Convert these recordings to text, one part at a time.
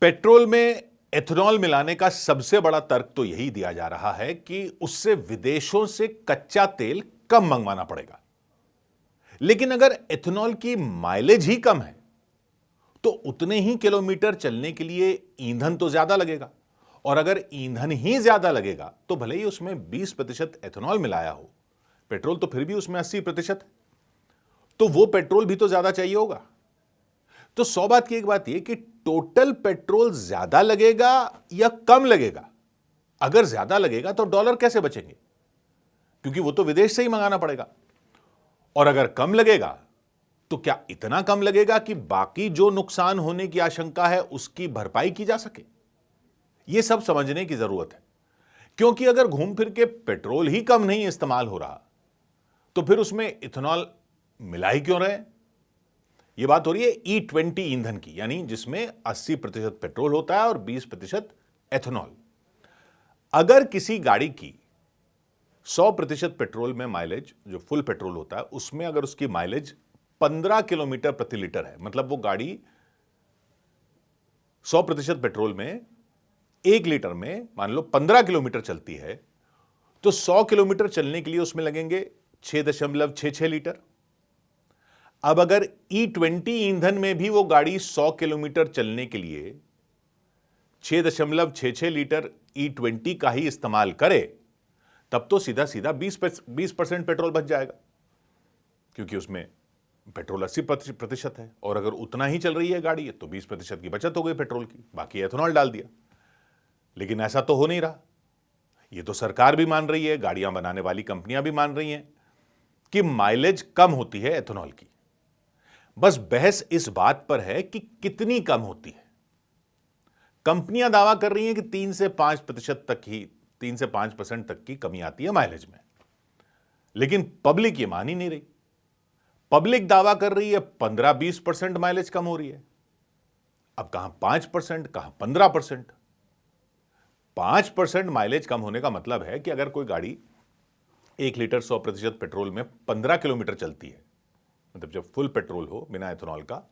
Petrol में ethanol मिलाने का सबसे बड़ा तर्क तो यही दिया जा रहा है कि उससे विदेशों से कच्चा तेल कम मंगवाना पड़ेगा। लेकिन अगर एथेनॉल की माइलेज ही कम है तो उतने ही किलोमीटर चलने के लिए ईंधन तो ज्यादा लगेगा, और अगर ईंधन ही ज्यादा लगेगा तो भले ही उसमें 20% एथेनॉल मिलाया हो, पेट्रोल तो फिर भी उसमें 80% है, तो वो पेट्रोल भी तो ज्यादा चाहिए होगा। तो 100 बात की एक बात यह कि टोटल पेट्रोल ज्यादा लगेगा या कम लगेगा। अगर ज्यादा लगेगा तो डॉलर कैसे बचेंगे, क्योंकि वो तो विदेश से ही मंगाना पड़ेगा। और अगर कम लगेगा तो क्या इतना कम लगेगा कि बाकी जो नुकसान होने की आशंका है उसकी भरपाई की जा सके। यह सब समझने की जरूरत है, क्योंकि अगर घूम फिर के पेट्रोल ही कम नहीं इस्तेमाल हो रहा तो फिर उसमें इथेनॉल मिला ही क्यों रहे। यह बात हो रही है E20 ईंधन की, यानी जिसमें 80% पेट्रोल होता है और 20% एथेनॉल। अगर किसी गाड़ी की 100% पेट्रोल में माइलेज, जो फुल पेट्रोल होता है उसमें अगर उसकी माइलेज 15 किलोमीटर प्रति लीटर है, मतलब वो गाड़ी 100% पेट्रोल में 1 लीटर में मान लो 15 किलोमीटर चलती है, तो 100 किलोमीटर चलने के लिए उसमें लगेंगे 6.66 लीटर। अब अगर E20 ईंधन में भी वो गाड़ी 100 किलोमीटर चलने के लिए 6.66 लीटर E20 का ही इस्तेमाल करे, तब तो सीधा सीधा 20% पेट्रोल बच जाएगा, क्योंकि उसमें पेट्रोल 80% है, और अगर उतना ही चल रही है गाड़ी तो 20% की बचत हो गई पेट्रोल की, बाकी एथेनॉल डाल दिया। लेकिन ऐसा तो हो नहीं रहा। ये तो सरकार भी मान रही है, गाड़ियां बनाने वाली कंपनियां भी मान रही हैं कि माइलेज कम होती है एथेनॉल की। बस बहस इस बात पर है कि कितनी कम होती है। कंपनियां दावा कर रही हैं कि 3 से 5% तक ही 3 से 5% तक की कमी आती है माइलेज में, लेकिन पब्लिक ये मान ही नहीं रही। पब्लिक दावा कर रही है 15-20% माइलेज कम हो रही है। अब कहां 5%, कहां 15%। 5% माइलेज कम होने का मतलब है कि अगर कोई गाड़ी 1 लीटर 100% पेट्रोल में 15 किलोमीटर चलती है, मतलब जब फुल पेट्रोल हो बिना एथेनॉल का,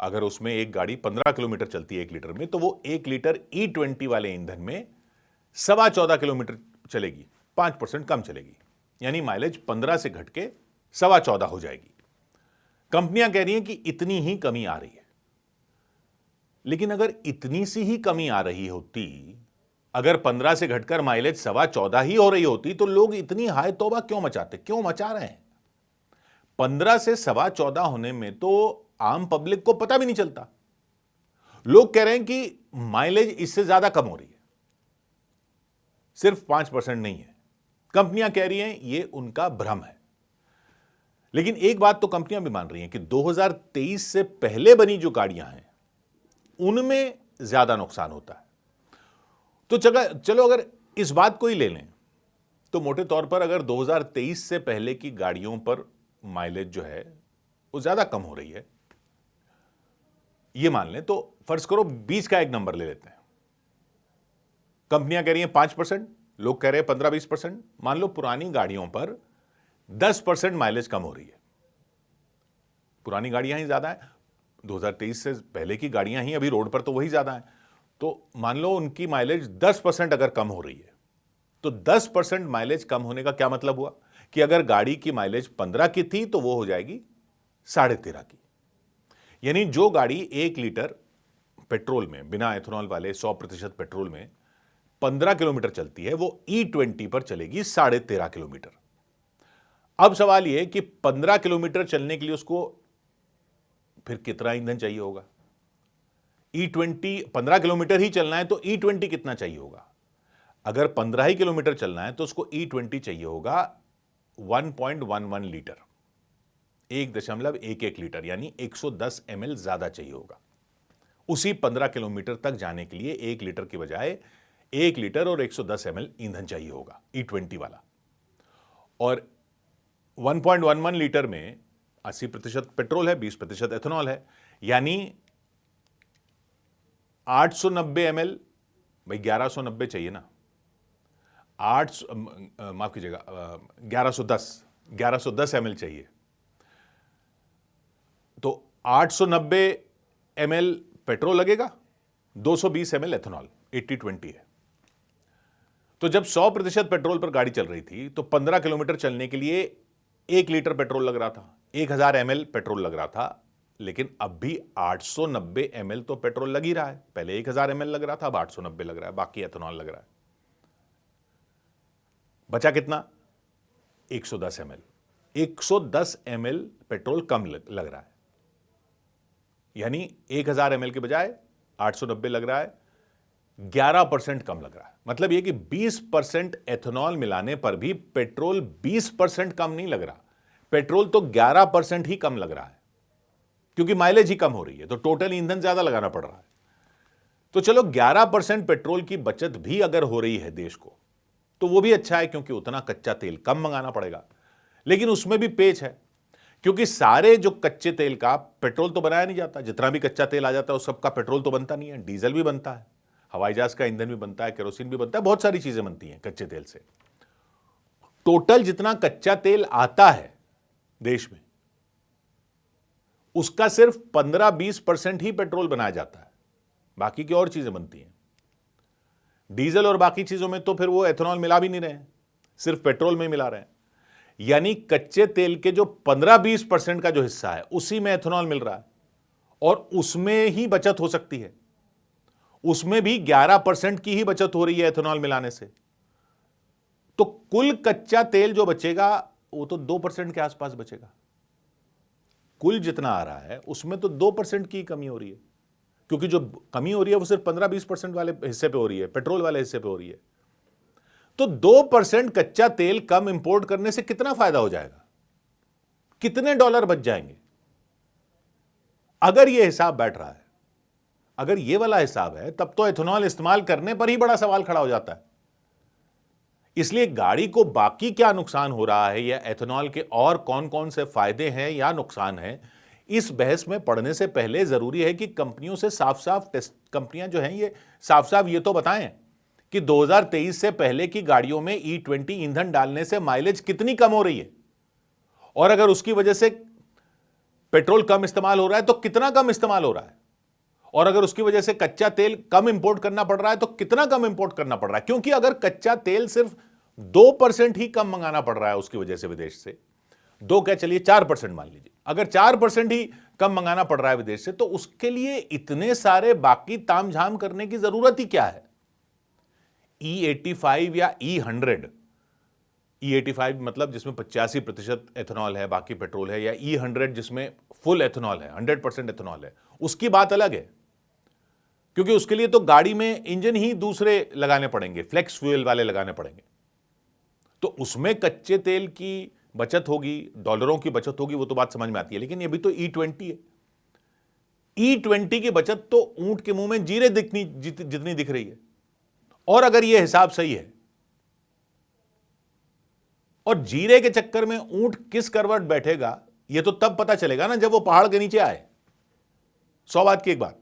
अगर उसमें एक गाड़ी 15 किलोमीटर चलती है 1 लीटर में, तो वो 1 लीटर E20 वाले ईंधन में 14.25 किलोमीटर चलेगी, 5% कम चलेगी, यानी माइलेज 15 से घट के 14.25 हो जाएगी। कंपनियां कह रही हैं कि इतनी ही कमी आ रही है। लेकिन अगर इतनी सी ही कमी आ रही होती, अगर 15 से घटकर माइलेज 14.25 ही हो रही होती, तो लोग इतनी हाय तौबा क्यों मचाते, क्यों मचा रहे हैं। 15 से 14.25 होने में तो आम पब्लिक को पता भी नहीं चलता। लोग कह रहे हैं कि माइलेज इससे ज्यादा कम हो रही है, सिर्फ 5% नहीं है। कंपनियां कह रही हैं यह उनका भ्रम है। लेकिन एक बात तो कंपनियां भी मान रही हैं कि 2023 से पहले बनी जो गाड़ियां हैं उनमें ज्यादा नुकसान होता है। तो चलो अगर इस बात को ही ले लें, तो मोटे तौर पर अगर 2023 से पहले की गाड़ियों पर माइलेज जो है वो ज्यादा कम हो रही है, ये मान लें, तो फर्ज करो 20 का एक नंबर ले लेते हैं। कंपनियां कह रही हैं 5%, लोग कह रहे हैं 15-20%। मान लो पुरानी गाड़ियों पर 10% माइलेज कम हो रही है। पुरानी गाड़ियां ही ज्यादा है, 2023 से पहले की गाड़ियां ही अभी रोड पर तो वही ज्यादा है। तो मान लो उनकी माइलेज 10% अगर कम हो रही है, तो 10% माइलेज कम होने का क्या मतलब हुआ कि अगर गाड़ी की माइलेज 15 की थी तो वो हो जाएगी 13.5 की। यानी जो गाड़ी 1 लीटर पेट्रोल में, बिना एथेनॉल वाले 100% पेट्रोल में 15 किलोमीटर चलती है, वो E20 पर चलेगी 13.5 किलोमीटर। अब सवाल यह कि 15 किलोमीटर चलने के लिए उसको फिर कितना ईंधन चाहिए होगा। E20 15 किलोमीटर ही चलना है तो E20 कितना चाहिए होगा। अगर 15 ही किलोमीटर चलना है तो उसको E20 चाहिए होगा 1.11 लीटर, 1.11 लीटर, यानी 110 ml ज्यादा चाहिए होगा उसी 15 किलोमीटर तक जाने के लिए। 1 लीटर की बजाय 1 लीटर और 110 ml ईंधन चाहिए होगा E20 वाला। और 1.11 लीटर में 80% पेट्रोल है, 20% एथेनॉल है, यानी 890 ml, भाई 1190 चाहिए ना, माफ कीजिएगा, 1110 ml चाहिए। तो 890 ml पेट्रोल लगेगा 220 ml एथेनॉल 80-20 है। तो जब 100% पेट्रोल पर गाड़ी चल रही थी तो 15 किलोमीटर चलने के लिए 1 लीटर पेट्रोल लग रहा था, 1000 ml पेट्रोल लग रहा था। लेकिन अब भी 890 ml तो पेट्रोल लग ही रहा है। पहले 1000 ml लग रहा था, अब 890 लग रहा है, बाकी एथेनॉल लग रहा है। बचा कितना? 110 ml। 110 ml पेट्रोल कम लग रहा है, यानी 1000 ml के बजाय 890 लग रहा है, 11% कम लग रहा है। मतलब यह कि 20% एथेनॉल मिलाने पर भी पेट्रोल 20% कम नहीं लग रहा, पेट्रोल तो 11% ही कम लग रहा है, क्योंकि माइलेज ही कम हो रही है, तो टोटल ईंधन ज्यादा लगाना पड़ रहा है। तो चलो 11% पेट्रोल की बचत भी अगर हो रही है देश को, तो वो भी अच्छा है, क्योंकि उतना कच्चा तेल कम मंगाना पड़ेगा। लेकिन उसमें भी पेच है, क्योंकि सारे जो कच्चे तेल का पेट्रोल तो बनाया नहीं जाता। जितना भी कच्चा तेल आ जाता है उस सबका पेट्रोल तो बनता नहीं है। डीजल भी बनता है, हवाई जहाज का ईंधन भी बनता है, केरोसिन भी बनता है, बहुत सारी चीजें बनती हैं कच्चे तेल से। टोटल जितना कच्चा तेल आता है देश में, उसका सिर्फ 15-20% ही पेट्रोल बनाया जाता है, बाकी की और चीजें बनती हैं। डीजल और बाकी चीजों में तो फिर वो एथेनॉल मिला भी नहीं रहे हैं, सिर्फ पेट्रोल में मिला रहे हैं। यानी कच्चे तेल के जो 15-20% का जो हिस्सा है उसी में एथेनॉल मिल रहा है, और उसमें ही बचत हो सकती है। उसमें भी 11% की ही बचत हो रही है एथेनॉल मिलाने से। तो कुल कच्चा तेल जो बचेगा वो तो 2% के आसपास बचेगा। कुल जितना आ रहा है उसमें तो 2% की कमी हो रही है, क्योंकि जो कमी हो रही है वो सिर्फ 15-20% वाले हिस्से पे हो रही है, पेट्रोल वाले हिस्से पे हो रही है। तो 2% कच्चा तेल कम इंपोर्ट करने से कितना फायदा हो जाएगा, कितने डॉलर बच जाएंगे? अगर यह हिसाब बैठ रहा है, अगर यह वाला हिसाब है, तब तो एथेनॉल इस्तेमाल करने पर ही बड़ा सवाल खड़ा हो जाता है। इसलिए गाड़ी को बाकी क्या नुकसान हो रहा है, या एथेनॉल के और कौन कौन से फायदे हैं या नुकसान हैं, इस बहस में पढ़ने से पहले जरूरी है कि कंपनियों से साफ साफ कंपनियां जो हैं ये साफ साफ ये तो बताएं कि 2023 से पहले की गाड़ियों में E20 ईंधन डालने से माइलेज कितनी कम हो रही है, और अगर उसकी वजह से पेट्रोल कम इस्तेमाल हो रहा है तो कितना कम इस्तेमाल हो रहा है, और अगर उसकी वजह से कच्चा तेल कम इंपोर्ट करना पड़ रहा है तो कितना कम इंपोर्ट करना पड़ रहा है। क्योंकि अगर कच्चा तेल सिर्फ 2% ही कम मंगाना पड़ रहा है उसकी वजह से विदेश से, 2 क्या चलिए 4% मान लीजिए, अगर 4% ही कम मंगाना पड़ रहा है विदेश से, तो उसके लिए इतने सारे बाकी तामझाम करने की जरूरत ही क्या है। E85 या E100, E85 मतलब जिसमें 85% एथेनॉल है, बाकी पेट्रोल है, या E100 जिसमें फुल एथेनॉल है, 100% एथेनॉल है, उसकी बात अलग है, क्योंकि उसके लिए तो गाड़ी में इंजन ही दूसरे लगाने पड़ेंगे, फ्लेक्स फ्यूल वाले लगाने पड़ेंगे। तो उसमें कच्चे तेल की बचत होगी, डॉलरों की बचत होगी, वो तो बात समझ में आती है। लेकिन ये भी तो E20 है। E20 की बचत तो ऊंट के मुंह में जीरे जितनी दिख रही है। और अगर यह हिसाब सही है, और जीरे के चक्कर में ऊंट किस करवट बैठेगा, यह तो तब पता चलेगा ना जब वो पहाड़ के नीचे आए। 100 बात की एक बात।